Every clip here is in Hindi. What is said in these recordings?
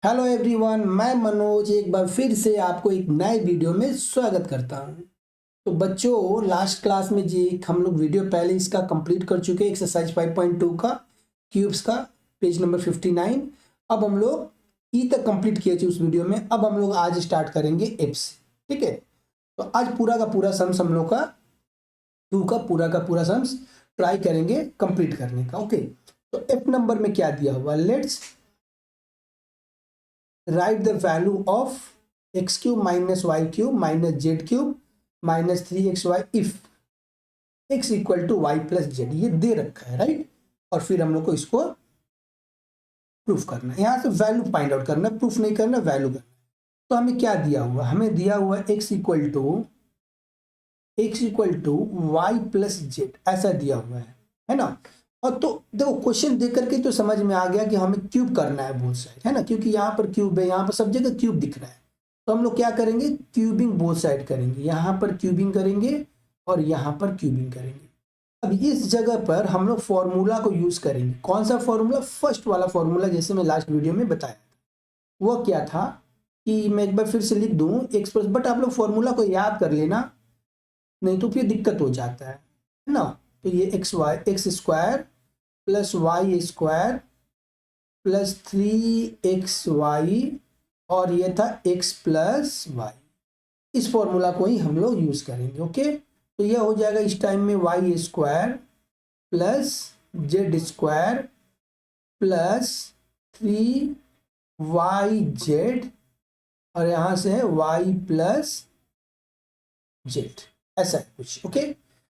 हेलो एवरीवन, मैं मनोज एक बार फिर से आपको एक नए वीडियो में स्वागत करता हूं। तो बच्चों, लास्ट क्लास में जी हम लोग वीडियो पहले इसका कंप्लीट कर चुके हैं, एक्सरसाइज 5.2 का क्यूब्स का पेज नंबर 59। अब हम लोग ई तक कंप्लीट किए थे उस वीडियो में। अब हम लोग आज स्टार्ट करेंगे एफ से। ठीक है, तो आज पूरा का पूरा सम्स हम लोग का टू का पूरा सम्स ट्राई करेंगे कंप्लीट करने का। ओके, तो एफ नंबर में क्या दिया हुआ, let's write the value of x cube minus y cube minus z cube minus 3xy if x equal to y plus z, ये दे रखा है राइट। और फिर हम लोग को इसको प्रूफ करना है, यहाँ से वैल्यू फाइंड आउट करना, प्रूफ नहीं करना, वैल्यू करना। तो हमें क्या दिया हुआ, हमें दिया हुआ x equal to y plus z, ऐसा दिया हुआ है ना। और तो देखो क्वेश्चन देख करके तो समझ में आ गया कि हमें क्यूब करना है बोथ साइड, है ना, क्योंकि यहाँ पर क्यूब है, यहाँ पर सब जगह क्यूब दिख रहा है। तो हम लोग क्या करेंगे, क्यूबिंग बोथ साइड करेंगे, यहाँ पर क्यूबिंग करेंगे और यहाँ पर क्यूबिंग करेंगे। अब इस जगह पर हम लोग फॉर्मूला को यूज करेंगे। कौन सा फॉर्मूला, फर्स्ट वाला फॉर्मूला, जैसे मैं लास्ट वीडियो में बताया था। वो क्या था कि मैं एक बार फिर से लिख दूं एक्स प्लस, बट आप लोग फॉर्मूला को याद कर लेना, नहीं तो फिर दिक्कत हो जाता है ना। तो ये x square plus y square plus 3xy और ये था x प्लस वाई। इस फॉर्मूला को ही हम लोग यूज करेंगे। ओके, तो यह हो जाएगा इस टाइम में y square plus z square plus 3yz और यहां से है y प्लस जेड, ऐसा है कुछ। ओके,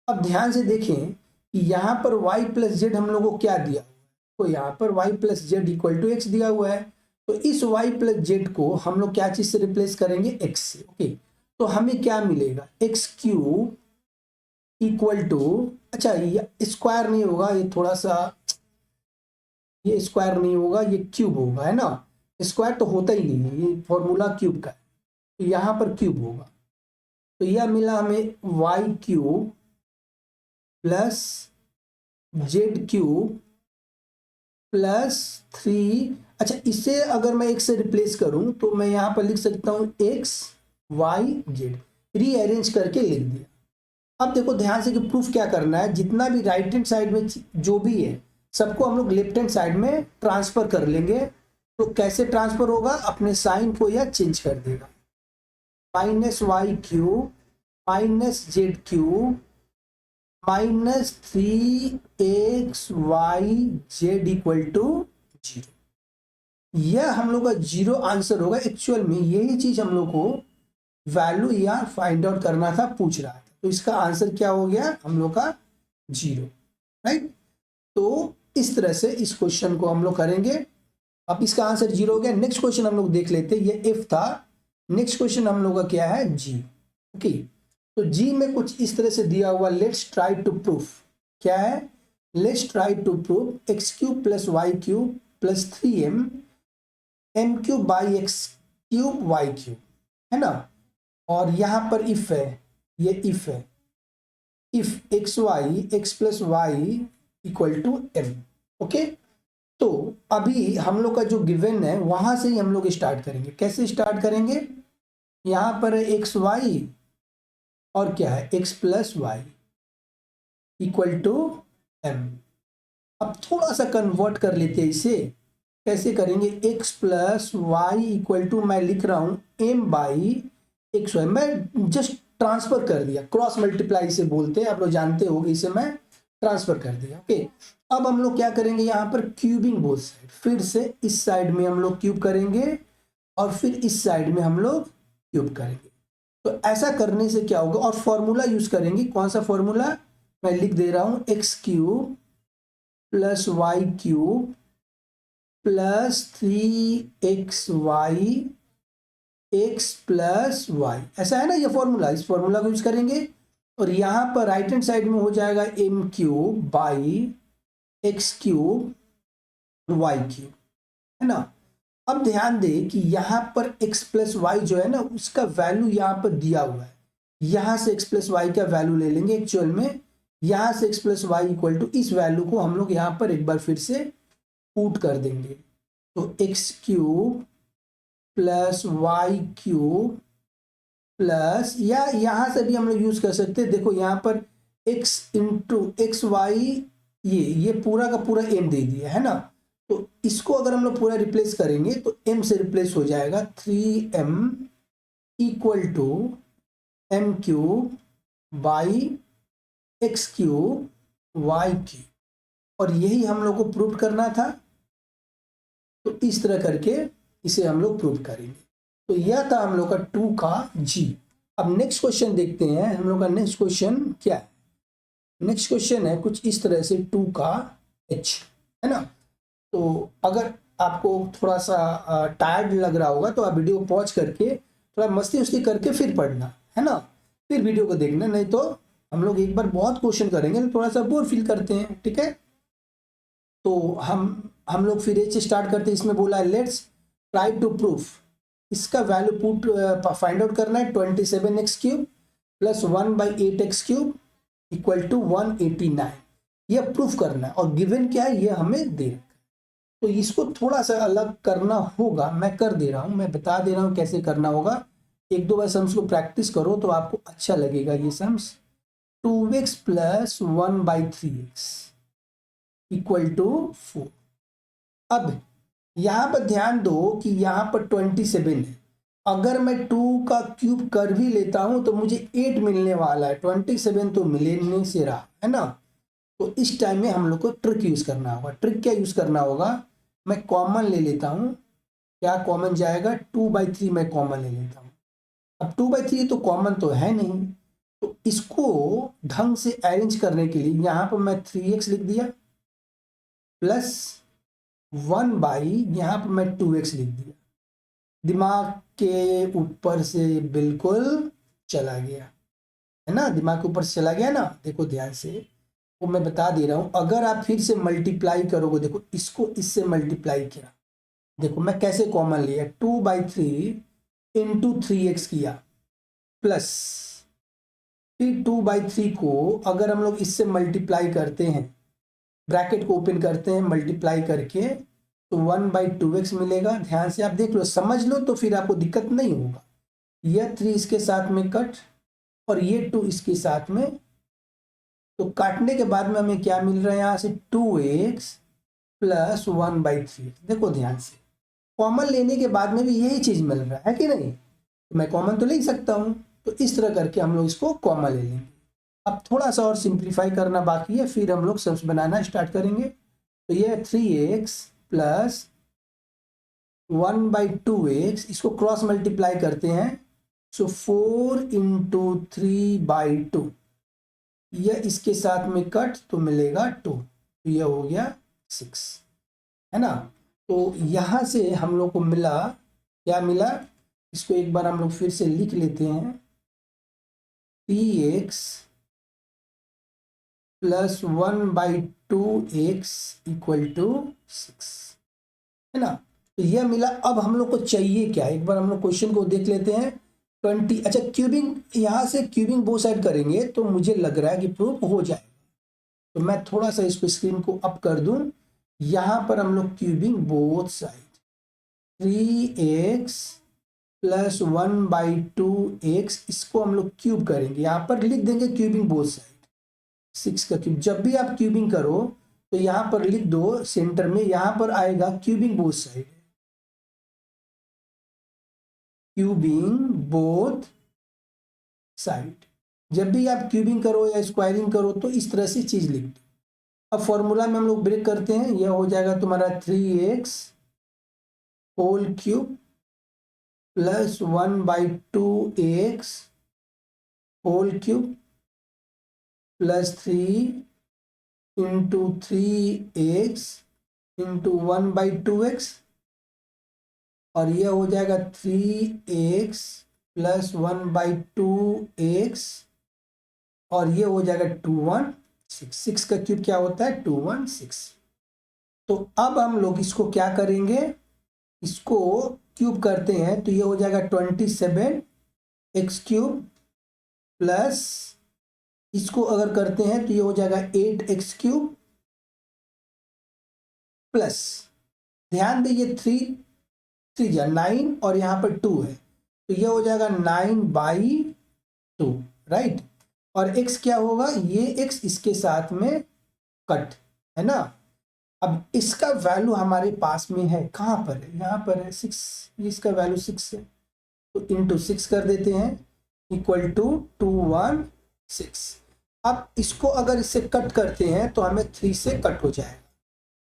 अब ध्यान से देखें कि यहाँ पर y प्लस जेड हम लोग को क्या दिया, तो यहाँ पर y plus z equal to x दिया हुआ है। तो इस y प्लस जेड को हम लोग क्या चीज से रिप्लेस करेंगे, x से। ओके, तो हमें क्या मिलेगा, एक्स क्यूब इक्वल टू, अच्छा ये स्क्वायर नहीं होगा, ये थोड़ा सा, ये स्क्वायर नहीं होगा, ये क्यूब होगा, है ना। स्क्वायर तो होता ही नहीं है, ये फॉर्मूला क्यूब का है, तो यहाँ पर क्यूब होगा। तो यह मिला हमें y cube plus z cube plus 3। अच्छा, इसे अगर मैं x से रिप्लेस करूं तो मैं यहाँ पर लिख सकता हूं x y z, रीअरेंज करके लिख दिया। अब देखो ध्यान से कि प्रूफ क्या करना है, जितना भी राइट हैंड साइड में जो भी है सबको हम लोग लेफ्ट हैंड साइड में ट्रांसफर कर लेंगे। तो कैसे ट्रांसफर होगा, अपने साइन को यह चेंज कर देगा, minus y cube minus z cube minus 3xyz equal to 0। यह हम लोग का 0 आंसर होगा। एक्चुअल में यही चीज हम लोग को वैल्यू या फाइंड आउट करना था, पूछ रहा था। तो इसका आंसर क्या हो गया हम लोग का 0, राइट। तो इस तरह से इस क्वेश्चन को हम लोग करेंगे। अब इसका आंसर 0 हो गया। नेक्स्ट क्वेश्चन हम लोग देख लेते हैं, ये एफ था। नेक्स्ट क्वेश्चन हम लोग का क्या है, जी। ओके, तो जी में कुछ इस तरह से दिया हुआ, लेट्स ट्राई टू प्रूफ, क्या है, let's try to proof x cube plus y cube plus 3m m cube by x cube y cube, है ना। और यहां पर इफ है, ये इफ है, if x y x plus y equal to m. Okay, तो अभी हम लोग का जो गिवन है वहां से ही हम लोग स्टार्ट करेंगे। कैसे स्टार्ट करेंगे, यहां पर एक्स वाई और क्या है, x plus y equal to m. अब थोड़ा सा कन्वर्ट कर लेते हैं इसे। कैसे करेंगे, x plus y equal to, मैं लिख रहा हूं m बाई एक्स वाई, मैं जस्ट ट्रांसफर कर दिया, क्रॉस मल्टीप्लाई से बोलते हैं, आप लोग जानते होंगे, इसे मैं ट्रांसफर कर दिया। ओके, अब हम लोग क्या करेंगे, यहाँ पर क्यूबिंग बोथ साइड, फिर से इस साइड में हम लोग क्यूब करेंगे और फिर इस साइड में हम लोग क्यूब करेंगे। तो ऐसा करने से क्या होगा, और फॉर्मूला यूज करेंगे। कौन सा फॉर्मूला, मैं लिख दे रहा हूं, x cube plus y cube plus 3xy x plus y, ऐसा है ना ये फॉर्मूला। इस फॉर्मूला को यूज करेंगे और यहां पर राइट हैंड साइड में हो जाएगा m cube by x cube y cube, है ना। अब ध्यान दे कि यहाँ पर x प्लस वाई जो है ना, उसका वैल्यू यहाँ पर दिया हुआ है। यहाँ से x प्लस वाई का वैल्यू ले लेंगे एक्चुअल में, यहाँ से x plus y equal to, इस वैल्यू को हम लोग यहाँ पर एक बार फिर से पुट कर देंगे। तो x cube plus y cube plus, या यहाँ से भी हम लोग यूज कर सकते हैं, देखो यहाँ पर x इंटू एक्स वाई, ये पूरा का पूरा m दे दिया है ना, तो इसको अगर हम लोग पूरा रिप्लेस करेंगे तो m से रिप्लेस हो जाएगा 3m equal to m cube by x cube y cube, और यही हम लोग को प्रूव करना था। तो इस तरह करके इसे हम लोग प्रूव करेंगे। तो यह था हम लोग का 2 का g। अब नेक्स्ट क्वेश्चन देखते हैं, हम लोग का नेक्स्ट क्वेश्चन क्या है। नेक्स्ट क्वेश्चन है कुछ इस तरह से 2 का h, है ना। तो अगर आपको थोड़ा सा टायर्ड लग रहा होगा तो आप वीडियो को पॉज करके थोड़ा मस्ती उस्ती करके फिर पढ़ना, है ना, फिर वीडियो को देखना, नहीं तो हम लोग एक बार बहुत क्वेश्चन करेंगे तो थोड़ा सा बोर फील करते हैं, ठीक है। तो हम लोग फिर एच स्टार्ट करते हैं। इसमें बोला है लेट्स ट्राई टू प्रूफ, इसका वैल्यू पुट फाइंड आउट करना है 27x³ plus 1/8 x³ equal to 189, यह प्रूफ करना है। और गिवन क्या है, ये हमें दे रखा है, तो इसको थोड़ा सा अलग करना होगा। मैं कर दे रहा हूँ, मैं बता दे रहा हूँ कैसे करना होगा। एक दो बार सम्स को प्रैक्टिस करो तो आपको अच्छा लगेगा ये sums. 2x plus 1/3x equal to 4। अब यहाँ पर ध्यान दो कि यहाँ पर 27 है, अगर मैं 2 का क्यूब कर भी लेता हूँ तो मुझे 8 मिलने वाला है, 27 तो मिले नहीं से रहा, है ना। तो इस टाइम में हम लोग को ट्रिक यूज करना होगा। ट्रिक क्या यूज करना होगा, मैं कॉमन ले लेता हूँ। क्या कॉमन जाएगा, 2/3 मैं कॉमन ले लेता हूँ। अब 2/3 तो कॉमन तो है नहीं, तो इसको ढंग से अरेंज करने के लिए यहाँ पर मैं 3x लिख दिया प्लस 1/, यहाँ पर मैं 2x लिख दिया। दिमाग के ऊपर से बिल्कुल चला गया, है ना, दिमाग के ऊपर से चला गया ना। देखो ध्यान से, वो मैं बता दे रहा हूं, अगर आप फिर से मल्टीप्लाई करोगे, देखो इसको इससे मल्टीप्लाई किया, देखो मैं कैसे कॉमन लिया, 2/3 इंटू 3x किया प्लस फिर 2/3 को अगर हम लोग इससे मल्टीप्लाई करते हैं, ब्रैकेट को ओपन करते हैं मल्टीप्लाई करके, तो 1/2x मिलेगा। ध्यान से आप देख लो, समझ लो, तो फिर आपको दिक्कत नहीं होगा। यह 3 इसके साथ में कट और ये 2 इसके साथ में, तो काटने के बाद में हमें क्या मिल रहा है यहाँ से, 2x प्लस 1/3। देखो ध्यान से, कॉमन लेने के बाद में भी यही चीज मिल रहा है कि नहीं, तो मैं कॉमन तो ले ही सकता हूँ। तो इस तरह करके हम लोग इसको कॉमन ले लेंगे। अब थोड़ा सा और सिंप्लीफाई करना बाकी है, फिर हम लोग सम्स बनाना स्टार्ट करेंगे। तो ये 3x प्लस 1/2x, इसको क्रॉस मल्टीप्लाई करते हैं, सो 4 इंटू 3/2, यह इसके साथ में कट तो मिलेगा 2, तो यह हो गया 6, है ना। तो यहाँ से हम लोग को मिला, क्या मिला, इसको एक बार हम लोग फिर से लिख लेते हैं, 3x plus 1/2x equal to 6, है ना। तो यह मिला। अब हम लोग को चाहिए क्या, एक बार हम लोग क्वेश्चन को देख लेते हैं। 20, अच्छा क्यूबिंग, यहाँ से क्यूबिंग बोथ साइड करेंगे तो मुझे लग रहा है कि प्रूफ हो जाएगा। तो मैं थोड़ा सा इसको स्क्रीन को अप कर दूं, यहाँ पर हम लोग cubing both side, 3x plus 1/2x, इसको हम लोग क्यूब करेंगे, यहाँ पर लिख देंगे क्यूबिंग बोथ साइड, 6 का क्यूब। जब भी आप क्यूबिंग करो तो यहाँ पर लिख दो सेंटर में, यहाँ पर आएगा cubing both side, cubing both side. जब भी आप क्यूबिंग करो या स्क्वायरिंग करो तो इस तरह से चीज लिख दो। अब फॉर्मूला में हम लोग ब्रेक करते हैं, यह हो जाएगा तुम्हारा 3x whole cube plus 1/2x whole cube plus 3 into 3x into 1/2x, और यह हो जाएगा 3x प्लस 1/2x, और ये हो जाएगा 216। 6 का क्यूब क्या होता है, 216। तो अब हम लोग इसको क्या करेंगे, इसको क्यूब करते हैं, तो ये हो जाएगा 27x³ प्लस, इसको अगर करते हैं तो ये हो जाएगा 8x³ प्लस, ध्यान दीजिए 3 3 जा 9 और यहाँ पर 2 है, तो ये हो जाएगा 9/2, राइट। और x क्या होगा, ये x इसके साथ में कट, है ना। अब इसका वैल्यू हमारे पास में है, कहाँ पर है, यहाँ पर है 6, इसका वैल्यू 6 है, तो इंटू 6 कर देते हैं, इक्वल टू 216। अब इसको अगर इससे कट करते हैं तो हमें 3 से कट हो जाएगा,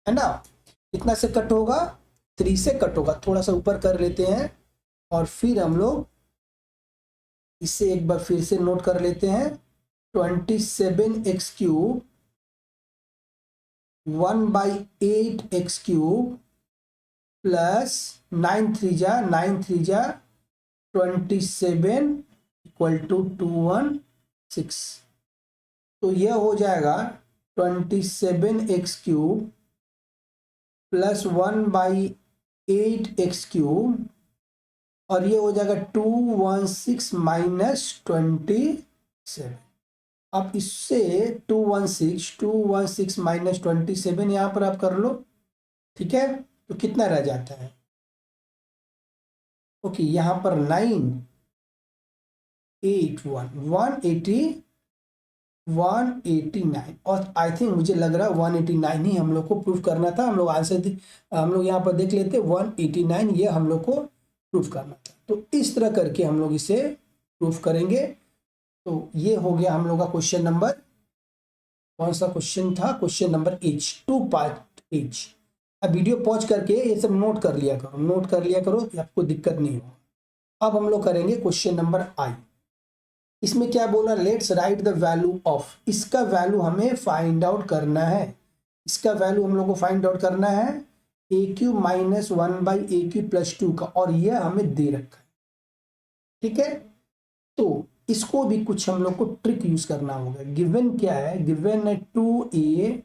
है ना। कितना से कट होगा, 3 से कट होगा। थोड़ा सा ऊपर कर लेते हैं और फिर हम लोग इसे एक बार फिर से नोट कर लेते हैं। 27x³ 1/8x³ प्लस 9 3 जा 27 इक्वल टू 216। तो यह हो जाएगा 27x³ प्लस 1/8x³ और ये हो जाएगा 216 माइनस 27। अब इससे 216 माइनस 27 यहाँ पर आप कर लो, ठीक है। तो कितना रह जाता है, ओके, यहाँ पर 189 और आई थिंक मुझे लग रहा है 189 ही हम लोग को प्रूफ करना था। हम लोग आंसर हम लोग यहाँ पर देख लेते, 189 ये हम लोग को प्रूफ करना था। तो इस तरह करके हम लोग इसे प्रूफ करेंगे। तो ये हो गया हम लोग का क्वेश्चन नंबर, कौन सा क्वेश्चन था, question number H, 2 part H। अब वीडियो पॉज करके ये सब नोट कर लिया करो, आपको दिक्कत नहीं हो। अब हम लोग करेंगे क्वेश्चन नंबर I। इसमें क्या बोला, let's write the value of, इसका वैल्यू हमें फाइंड आउट करना है। इसका वैल्यू हम लोग को फाइंड आउट करना है AQ माइनस 1/AQ प्लस 2 का, और यह हमें दे रखा है, ठीक है। तो इसको भी कुछ हम लोग को ट्रिक यूज करना होगा। गिवन क्या है, गिवन है 2A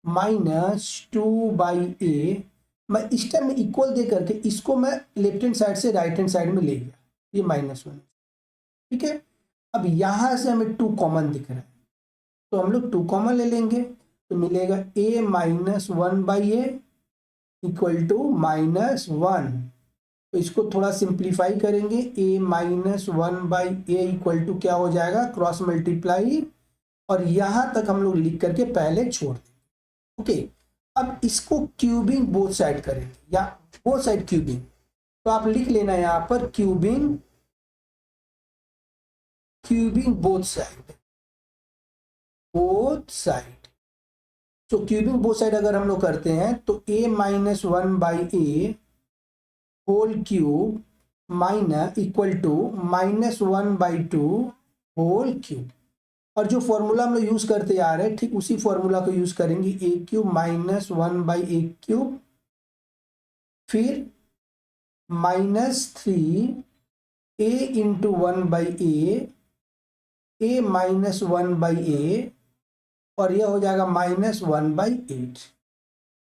माइनस 2/A। मैं इस टाइम में इक्वल दे करके इसको मैं लेफ्ट हैंड साइड से राइट हैंड साइड में ले गया, ये -1, ठीक है। अब यहां से हमें 2 कॉमन दिख रहा है, तो हम लोग 2 कॉमन ले लेंगे, तो मिलेगा A minus 1/A equal to -1। तो इसको थोड़ा सिंप्लीफाई करेंगे, A minus 1/A equal to क्या हो जाएगा, क्रॉस मल्टीप्लाई, और यहां तक हम लोग लिख करके पहले छोड़ देंगे, ओके। अब इसको क्यूबिंग बोथ साइड करेंगे, या बोथ साइड क्यूबिंग, तो आप लिख लेना यहां पर क्यूबिंग बोथ साइड। तो क्यूबिंग बोथ साइड अगर हम लोग करते हैं तो A minus 1/A whole cube minus equal to -1/2 whole cube. और जो फॉर्मूला हम लोग यूज करते आ रहे हैं, ठीक उसी फॉर्मूला को यूज करेंगे, AQ माइनस 1/AQ, फिर -3A into 1/A, A minus 1/A, और यह हो जाएगा -1/8।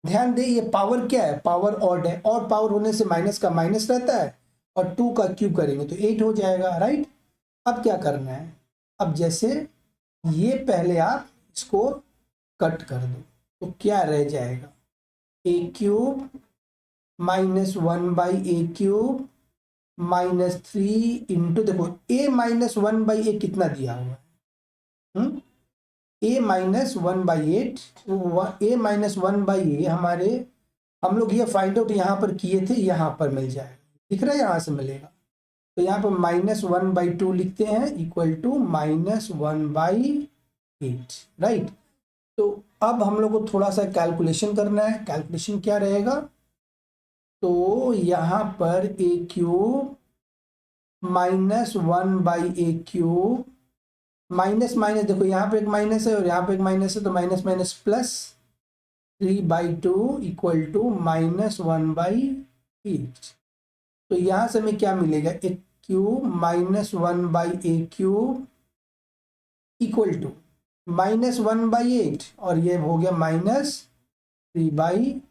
ध्यान दे, ये पावर क्या है, पावर ऑड है, और पावर होने से माइनस का माइनस रहता है, और 2 का क्यूब करेंगे तो 8 हो जाएगा, राइट। अब क्या करना है, अब जैसे ये पहले आप इसको कट कर दो, तो क्या रह जाएगा, A³ माइनस 1/A³ -3 इंटू, देखो A माइनस 1/A कितना दिया हुआ है, A minus 1/8, A minus 1/A हमारे, हम लोग ये फाइंड आउट यहाँ पर किए थे, यहाँ पर मिल जाएगा, दिख रहा है, यहाँ से मिलेगा। तो यहाँ पर -1/2 लिखते हैं इक्वल टू -1/8, राइट। तो अब हम लोग को थोड़ा सा कैलकुलेशन करना है। कैलकुलेशन क्या रहेगा, तो यहाँ पर AQ minus 1/AQ minus minus, देखो यहाँ पे एक माइनस है और यहाँ पे एक माइनस है, तो minus minus plus 3/2 equal to -1/8। तो यहाँ से हमें क्या मिलेगा, AQ minus 1/AQ equal to -1/8, और ये हो गया -3/2।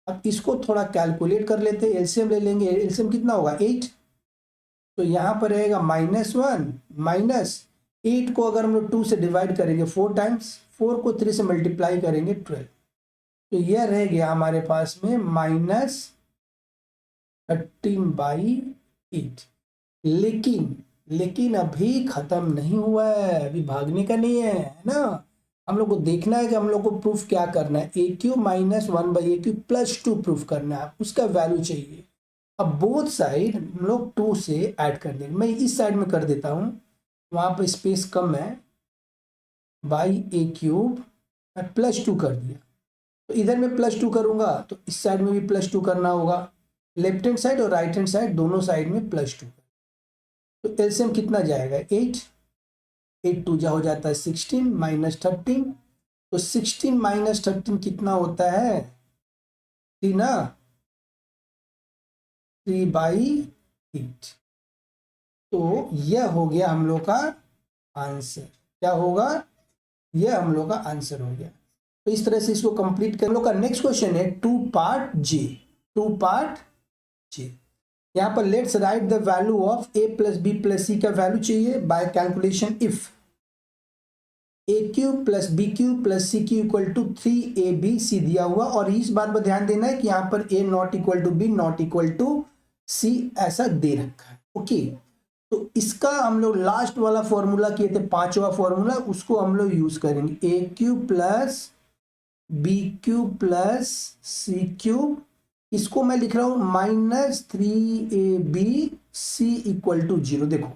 अब इसको थोड़ा कैलकुलेट कर लेते हैं, एलसीएम ले लेंगे। एलसीएम कितना होगा, 8, तो यहाँ पर रहेगा -1 माइनस 8 को अगर हम लोग 2 से डिवाइड करेंगे 4 टाइम्स, 4 को 3 से मल्टीप्लाई करेंगे 12, तो यह रह गया हमारे पास में 13/8। लेकिन अभी खत्म नहीं हुआ है, अभी भागने का नहीं है ना। हम लोग को देखना है कि हम लोग को प्रूफ क्या करना है, a³ minus 1/a³ plus 2 proof करना है, उसका वैल्यू चाहिए। अब बोथ साइड हम लोग 2 से ऐड कर देंगे। मैं इस साइड में कर देता हूँ, वहाँ पर स्पेस कम है, a³ मैं प्लस 2 कर दिया। तो इधर में प्लस 2 करूंगा तो इस साइड में भी प्लस 2 करना होगा, लेफ्ट हैंड साइड और राइट हैंड साइड दोनों साइड में प्लस 2। तो एलसीएम कितना जाएगा, 8 2 जा हो जाता है 16 माइनस 13। तो 16 माइनस 13 कितना होता है, 3 ना, 3/8। तो यह हो गया हम लोग का आंसर। क्या होगा, यह हम लोग का आंसर हो गया। तो इस तरह से इसको कंप्लीट कर। हम लोग का नेक्स्ट क्वेश्चन है 2 पार्ट जे। यहाँ पर let's write the value of a plus B plus C का वैल्यू चाहिए by calculation if a³ plus b³ plus c³ equal to 3abc दिया हुआ। और इस बात पर ध्यान देना है कि यहाँ पर a not equal to b not equal to c ऐसा दे रखा है। ओके, तो इसका हम लोग लास्ट वाला फॉर्मूला किए थे, पांचवा फॉर्मूला, उसको हम लोग यूज करेंगे। a³ plus b³ plus c³, इसको मैं लिख रहा हूं -3abc इक्वल टू 0। देखो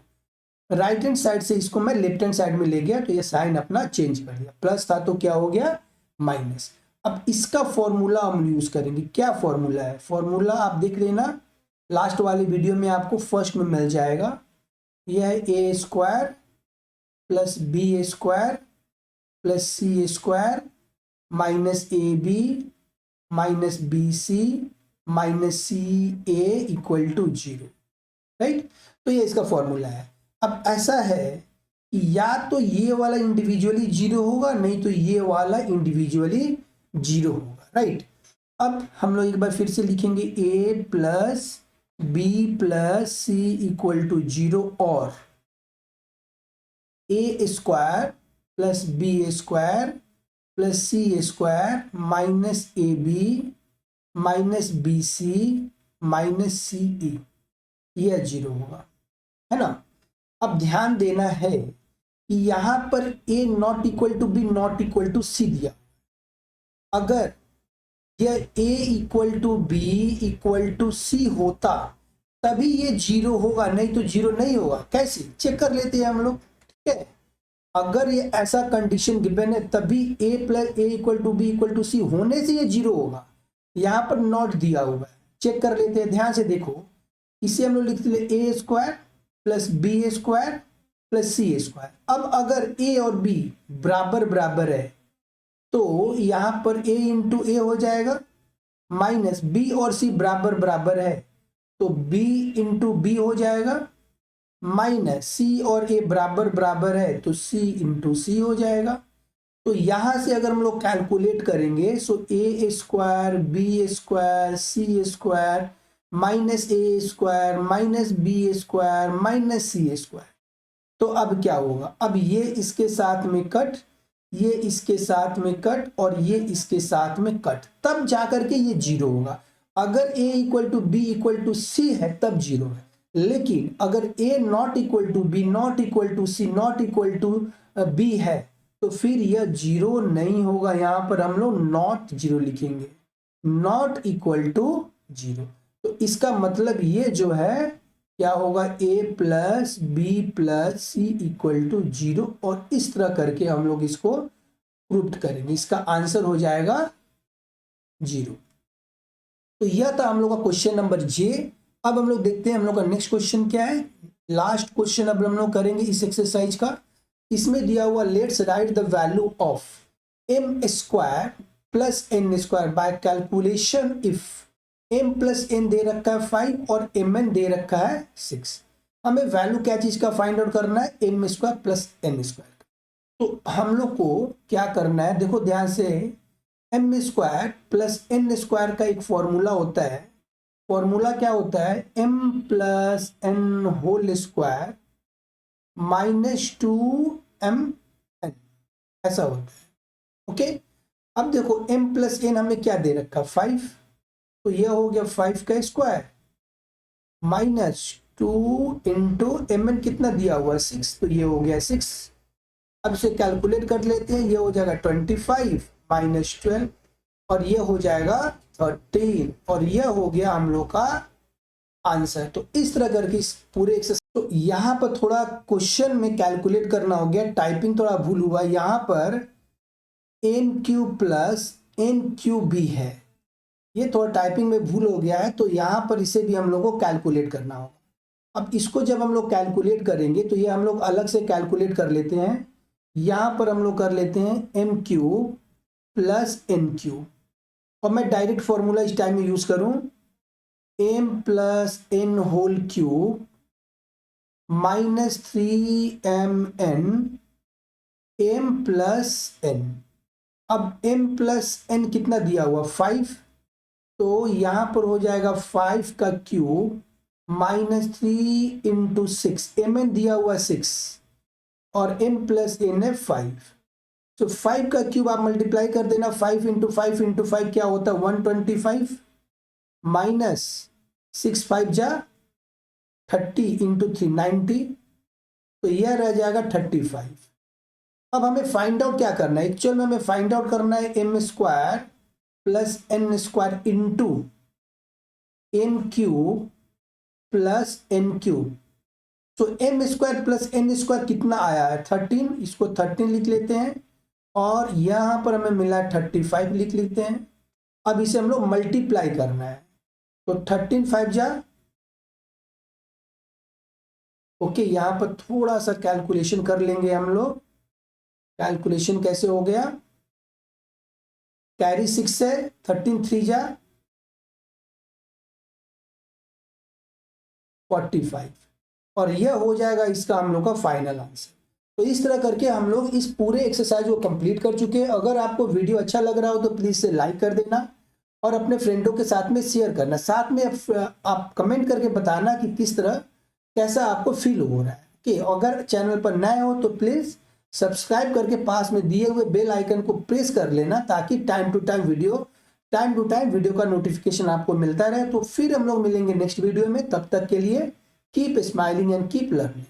राइट हैंड साइड से इसको मैं लेफ्ट हैंड साइड में ले गया, तो ये साइन अपना चेंज कर दिया, प्लस था तो क्या हो गया माइनस। अब इसका फॉर्मूला हम यूज करेंगे। क्या फॉर्मूला है, फॉर्मूला आप देख लेना, लास्ट वाली वीडियो में आपको फर्स्ट में मिल जाएगा। यह है a² plus b² plus c² minus ab minus bc minus ca equal to 0। Right, तो ये इसका फॉर्मूला है। अब ऐसा है कि या तो ये वाला इंडिविजुअली 0 होगा, नहीं तो ये वाला इंडिविजुअली 0 होगा। राइट, अब हम लोग एक बार फिर से लिखेंगे a plus B plus C equal to 0 और a² plus b² plus c² minus ab minus bc minus ce, यह 0 होगा, है ना। अब ध्यान देना है कि यहां पर a not equal to b not equal to c दिया। अगर यह a equal to b equal to c होता तभी ये 0 होगा, नहीं तो 0 नहीं होगा। कैसे, चेक कर लेते हैं हम लोग। ठीक है, अगर ये ऐसा कंडीशन गिवन है तभी a plus a equal to b equal to c होने से ये 0 होगा। यहाँ पर नॉट दिया हुआ है, चेक कर लेते हैं, ध्यान से देखो। इसे हम लोग लिखते हैं a² plus b² plus c²। अब अगर a और b बराबर बराबर है तो यहाँ पर a इंटू ए हो जाएगा, माइनस b और c बराबर बराबर है तो b इंटू बी हो जाएगा, माइनस c और a बराबर बराबर है तो c इंटू सी हो जाएगा। तो यहां से अगर हम लोग कैलकुलेट करेंगे सो a² b² c² minus a² minus b² minus c²। तो अब क्या होगा, अब ये इसके साथ में कट, ये इसके साथ में कट और ये इसके साथ में कट, तब जाकर के ये 0 होगा। अगर a equal to B equal to C है तब 0 है, लेकिन अगर a not equal to B not equal to C not equal to B है तो फिर यह 0 नहीं होगा। यहां पर हम लोग नॉट 0 लिखेंगे, नॉट इक्वल टू 0। तो इसका मतलब ये जो है क्या होगा, a plus B plus C equal to 0, और इस तरह करके हम लोग इसको प्रूव करेंगे। इसका आंसर हो जाएगा 0। तो यह था हम लोग का क्वेश्चन नंबर जे। अब हम लोग देखते हैं हम लोग का नेक्स्ट क्वेश्चन क्या है। लास्ट क्वेश्चन अब हम लोग करेंगे इस एक्सरसाइज का। इसमें दिया हुआ let's write the value of m² plus n² by calculation if m plus n दे रखा है 5 और mn दे रखा है 6। हमें वैल्यू क्या चीज का फाइंड आउट करना है, m² प्लस n²। तो हम लोग को क्या करना है, देखो ध्यान से, m² प्लस n² का एक फॉर्मूला होता है। फॉर्मूला क्या होता है, m plus n whole square minus 2mn, ऐसा होता है। ओके, अब देखो m प्लस n हमें क्या दे रखा, 5, तो यह हो गया 5 का स्क्वायर -2 इंटू mn कितना दिया हुआ है 6, तो ये हो गया 6। अब इसे कैलकुलेट कर लेते हैं, ये हो जाएगा 25 माइनस 12 और ये हो जाएगा 13 और ये हो गया हम लोग का आंसर। तो इस तरह करके इस पूरे एक्सरसाइज, तो यहाँ पर थोड़ा क्वेश्चन में कैलकुलेट करना हो गया, टाइपिंग थोड़ा भूल हुआ, यहाँ पर n³ प्लस n³ है, ये थोड़ा टाइपिंग में भूल हो गया है, तो यहाँ पर इसे भी हम लोग को कैलकुलेट करना होगा। अब इसको जब हम लोग कैलकुलेट करेंगे तो ये हम लोग अलग से कैलकुलेट कर लेते हैं। यहाँ पर हम लोग कर लेते हैं m³ प्लस n³ और मैं डायरेक्ट फॉर्मूला इस टाइम में यूज करूं, m plus n whole cube minus 3mn m plus n। अब m प्लस n कितना दिया हुआ 5, तो यहां पर हो जाएगा 5 का क्यूब माइनस 3 इंटू 6, mn दिया हुआ 6 और m प्लस n है 5। तो 5 का क्यूब आप मल्टीप्लाई कर देना, 5 इंटू 5 क्या होता है 125 माइनस 6 5 जा 30 इंटू 3 90, तो यह रह जाएगा 35। अब हमें फाइंड आउट क्या करना है, एक्चुअल में हमें फाइंड आउट करना है m² plus n² into n³ plus n³। तो m² प्लस n² कितना आया है 13, इसको 13 लिख लेते हैं और यहां पर हमें मिला 35 लिख लेते हैं। अब इसे हम लोग मल्टीप्लाई करना है, तो 13 5 जा ओके, यहां पर थोड़ा सा कैलकुलेशन कर लेंगे हम लोग। कैलकुलेशन कैसे हो गया, कैरी 6 है, 13 3 जा 45 और यह हो जाएगा इसका हम लोग का फाइनल आंसर। तो इस तरह करके हम लोग इस पूरे एक्सरसाइज को कंप्लीट कर चुके हैं। अगर आपको वीडियो अच्छा लग रहा हो तो प्लीज से लाइक कर देना और अपने फ्रेंडों के साथ में शेयर करना, साथ में आप कमेंट करके बताना कि किस तरह कैसा आपको फील हो रहा है। कि अगर चैनल पर नए हो तो प्लीज सब्सक्राइब करके पास में दिए हुए बेल आइकन को प्रेस कर लेना, ताकि टाइम टू टाइम वीडियो का नोटिफिकेशन आपको मिलता रहे। तो फिर हम लोग मिलेंगे नेक्स्ट वीडियो में, तब तक के लिए keep smiling and keep learning.